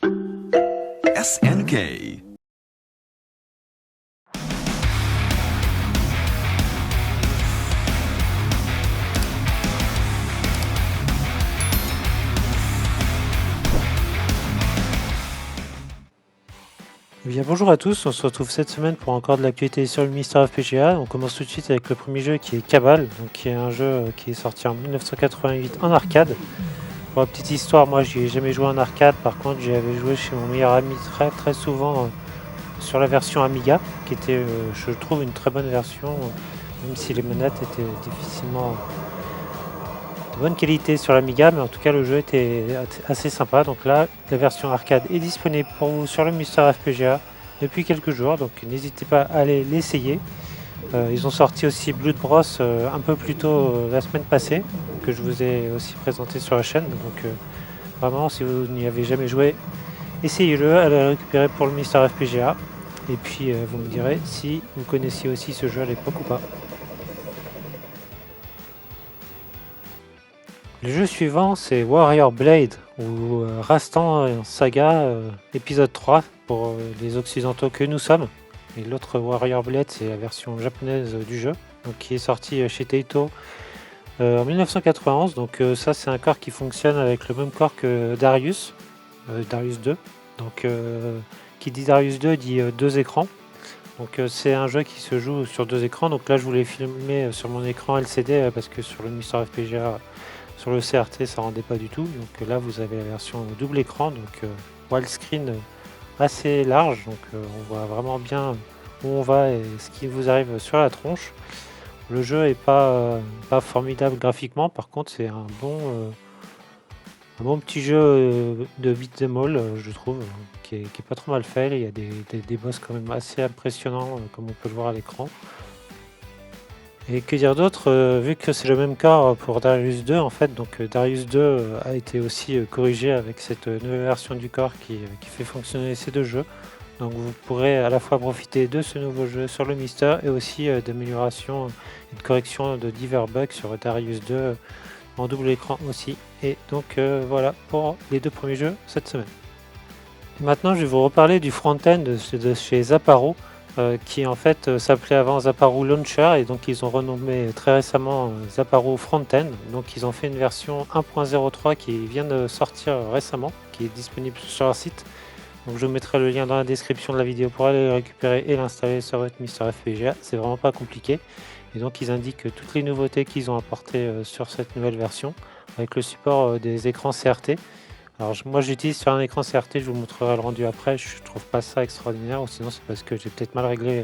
SNK. Eh bien, bonjour à tous, on se retrouve cette semaine pour encore de l'actualité sur le Mister FPGA. On commence tout de suite avec le premier jeu qui est Cabal, donc qui est un jeu qui est sorti en 1988 en arcade. Pour la petite histoire, moi j'y ai jamais joué en arcade, par contre j'y avais joué chez mon meilleur ami très souvent sur la version Amiga, qui était je trouve une très bonne version, même si les manettes étaient difficilement de bonne qualité sur l'Amiga, mais en tout cas le jeu était assez sympa. Donc là, la version arcade est disponible pour vous sur le Mister FPGA depuis quelques jours, donc n'hésitez pas à aller l'essayer. Ils ont sorti aussi Blood Bros un peu plus tôt la semaine passée, que je vous ai aussi présenté sur la chaîne. Donc vraiment, si vous n'y avez jamais joué, essayez-le, allez le récupérer pour le Mister FPGA. Et puis vous me direz si vous connaissiez aussi ce jeu à l'époque ou pas. Le jeu suivant, c'est Warrior Blade ou Rastan Saga épisode 3 pour les occidentaux que nous sommes. Et l'autre Warrior Blade, c'est la version japonaise du jeu, donc qui est sorti chez Taito en 1991. Donc ça, c'est un corps qui fonctionne avec le même corps que Darius, Darius 2. Donc qui dit Darius 2 dit deux écrans. Donc c'est un jeu qui se joue sur deux écrans. Donc là, je voulais filmer sur mon écran LCD parce que sur le Mister FPGA, sur le CRT, ça rendait pas du tout. Donc là, vous avez la version double écran, donc widescreen assez large. Donc on voit vraiment bien où on va et ce qui vous arrive sur la tronche. Le jeu est pas formidable graphiquement, par contre c'est un bon petit jeu de beat'em all, je trouve, qui est pas trop mal fait. Il y a des boss quand même assez impressionnants, comme on peut le voir à l'écran. Et que dire d'autre, vu que c'est le même corps pour Darius 2 en fait, donc Darius 2 a été aussi corrigé avec cette nouvelle version du corps qui fait fonctionner ces deux jeux. Donc vous pourrez à la fois profiter de ce nouveau jeu sur le Mister et aussi d'amélioration et de correction de divers bugs sur Darius 2 en double écran aussi. Et donc voilà pour les deux premiers jeux cette semaine. Et maintenant je vais vous reparler du front-end de chez Zaparo. Qui en fait s'appelait avant Zaparo Launcher et donc ils ont renommé très récemment Zaparo Frontend. Donc ils ont fait une version 1.03 qui vient de sortir récemment, qui est disponible sur leur site. Donc je vous mettrai le lien dans la description de la vidéo pour aller le récupérer et l'installer sur votre Mister FPGA. C'est vraiment pas compliqué. Et donc ils indiquent toutes les nouveautés qu'ils ont apportées sur cette nouvelle version avec le support des écrans CRT. Alors moi j'utilise sur un écran CRT, je vous montrerai le rendu après, je trouve pas ça extraordinaire, ou sinon c'est parce que j'ai peut-être mal réglé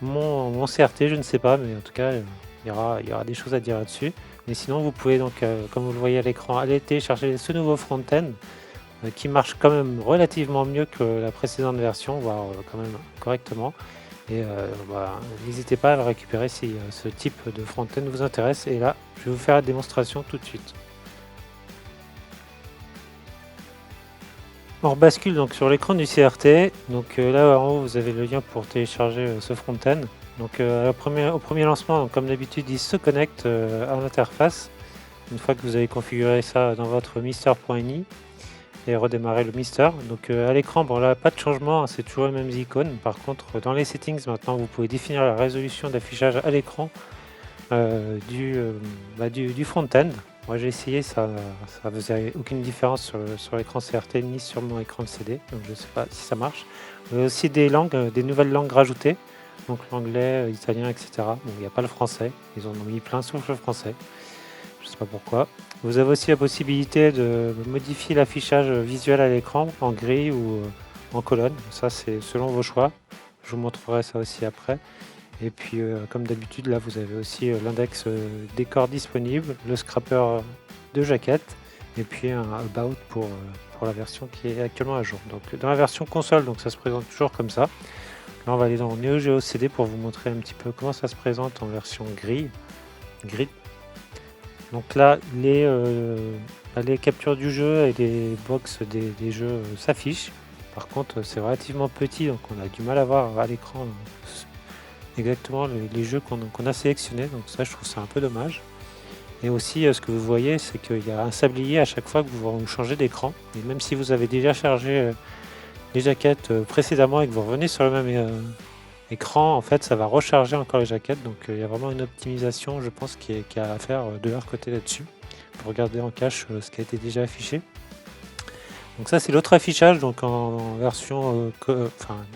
mon CRT, je ne sais pas, mais en tout cas il y aura des choses à dire là-dessus. Mais sinon vous pouvez donc, comme vous le voyez à l'écran, aller télécharger ce nouveau front-end qui marche quand même relativement mieux que la précédente version, voire quand même correctement. Et n'hésitez pas à le récupérer si ce type de front-end vous intéresse. Et là, je vais vous faire la démonstration tout de suite. On rebascule donc sur l'écran du CRT. Donc là en haut vous avez le lien pour télécharger ce front-end. Donc au premier lancement, donc, comme d'habitude, il se connecte à l'interface. Une fois que vous avez configuré ça dans votre mister.ini et redémarrer le Mister. Donc à l'écran, bon là pas de changement, hein, c'est toujours les mêmes icônes. Par contre dans les settings maintenant vous pouvez définir la résolution d'affichage à l'écran du front-end. Moi j'ai essayé, ça faisait aucune différence sur l'écran CRT ni sur mon écran LCD, donc je ne sais pas si ça marche. Vous avez aussi des langues, des nouvelles langues rajoutées, donc l'anglais, l'italien, etc. Bon, il n'y a pas le français, ils en ont mis plein sauf le français, je ne sais pas pourquoi. Vous avez aussi la possibilité de modifier l'affichage visuel à l'écran en gris ou en colonne, ça c'est selon vos choix, je vous montrerai ça aussi après. Et puis comme d'habitude là vous avez aussi l'index des corps disponibles, le scrapper de jaquette et puis un about pour la version qui est actuellement à jour. Donc dans la version console, donc ça se présente toujours comme ça. Là on va aller dans Neo Geo CD pour vous montrer un petit peu comment ça se présente en version gris. Donc là les captures du jeu et les box des jeux s'affichent. Par contre c'est relativement petit, donc on a du mal à voir à l'écran exactement les jeux qu'on a sélectionnés, donc ça je trouve ça un peu dommage. Et aussi, ce que vous voyez, c'est qu'il y a un sablier à chaque fois que vous changez d'écran. Et même si vous avez déjà chargé les jaquettes précédemment et que vous revenez sur le même écran, en fait, ça va recharger encore les jaquettes. Donc, il y a vraiment une optimisation, je pense, qui est à faire de leur côté là-dessus, pour regarder en cache ce qui a été déjà affiché. Donc ça, c'est l'autre affichage, donc en version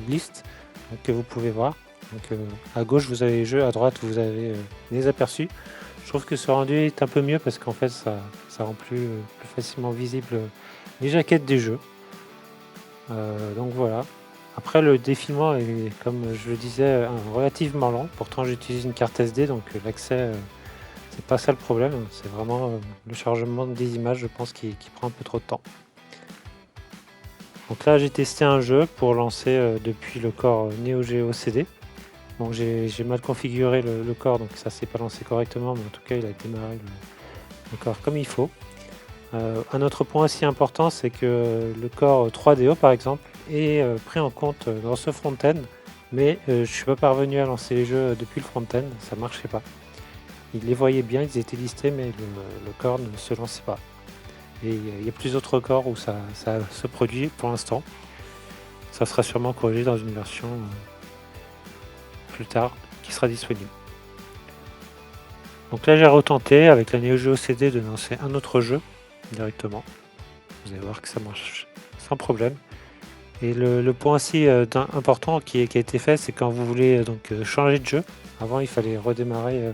liste, donc, que vous pouvez voir. Donc à gauche, vous avez les jeux, à droite, vous avez les aperçus. Je trouve que ce rendu est un peu mieux parce qu'en fait, ça rend plus facilement visible les jaquettes des jeux. Donc voilà. Après, le défilement est, comme je le disais, relativement lent. Pourtant, j'utilise une carte SD, donc l'accès, c'est pas ça le problème. C'est vraiment le chargement des images, je pense, qui prend un peu trop de temps. Donc là, j'ai testé un jeu pour lancer depuis le corps Neo Geo CD. Bon, j'ai mal configuré le corps, donc ça s'est pas lancé correctement, mais en tout cas, il a démarré le corps comme il faut. Un autre point aussi important, c'est que le corps 3DO, par exemple, est pris en compte dans ce front-end, mais je ne suis pas parvenu à lancer les jeux depuis le front-end, ça marchait pas. Il les voyait bien, ils étaient listés, mais le corps ne se lançait pas. Et il y a plus d'autres corps où ça se produit pour l'instant. Ça sera sûrement corrigé dans une version plus tard qui sera disponible. Donc là, j'ai retenté avec la Neo Geo CD de lancer un autre jeu directement. Vous allez voir que ça marche sans problème. Et le point aussi important qui a été fait, c'est quand vous voulez changer de jeu. Avant, il fallait redémarrer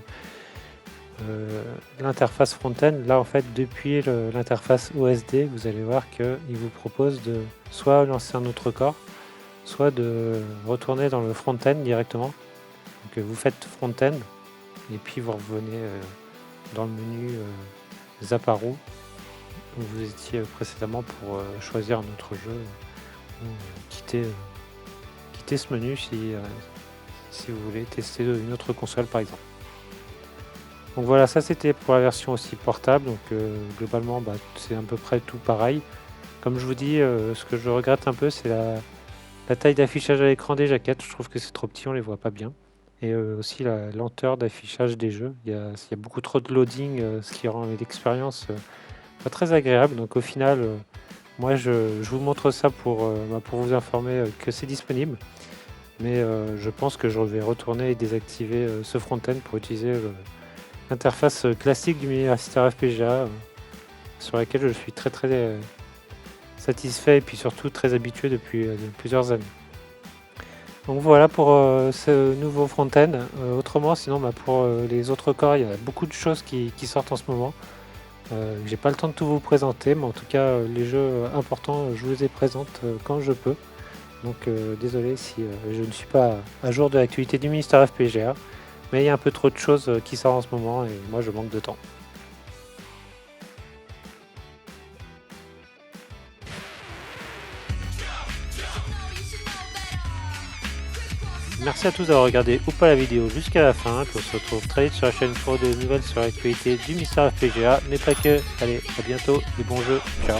l'interface front-end. Là, en fait, depuis l'interface OSD, vous allez voir qu'il vous propose de soit lancer un autre corps, soit de retourner dans le front-end directement. Donc vous faites front-end et puis vous revenez dans le menu Zaparo où vous étiez précédemment pour choisir un autre jeu ou quitter ce menu si vous voulez tester une autre console par exemple. Donc voilà, ça c'était pour la version aussi portable. Donc globalement, c'est à peu près tout pareil. Comme je vous dis, ce que je regrette un peu, c'est la taille d'affichage à l'écran des jaquettes. Je trouve que c'est trop petit, on les voit pas bien. Et aussi la lenteur d'affichage des jeux. Il y a beaucoup trop de loading, ce qui rend l'expérience pas très agréable. Donc au final, moi je vous montre ça pour vous informer que c'est disponible. Mais je pense que je vais retourner et désactiver ce front-end pour utiliser l'interface classique du Mini-Master FPGA sur laquelle je suis très satisfait et puis surtout très habitué depuis plusieurs années. Donc voilà pour ce nouveau front-end. Autrement, sinon pour les autres corps, il y a beaucoup de choses qui sortent en ce moment. J'ai pas le temps de tout vous présenter, mais en tout cas les jeux importants, je vous les présente quand je peux. Donc désolé si je ne suis pas à jour de l'actualité du Mini-Star FPGA, mais il y a un peu trop de choses qui sortent en ce moment et moi je manque de temps. Merci à tous d'avoir regardé ou pas la vidéo jusqu'à la fin. Puis on se retrouve très vite sur la chaîne pour des nouvelles sur l'actualité du Mini-Star FPGA, mais pas que. Allez, à bientôt et bon jeu, ciao.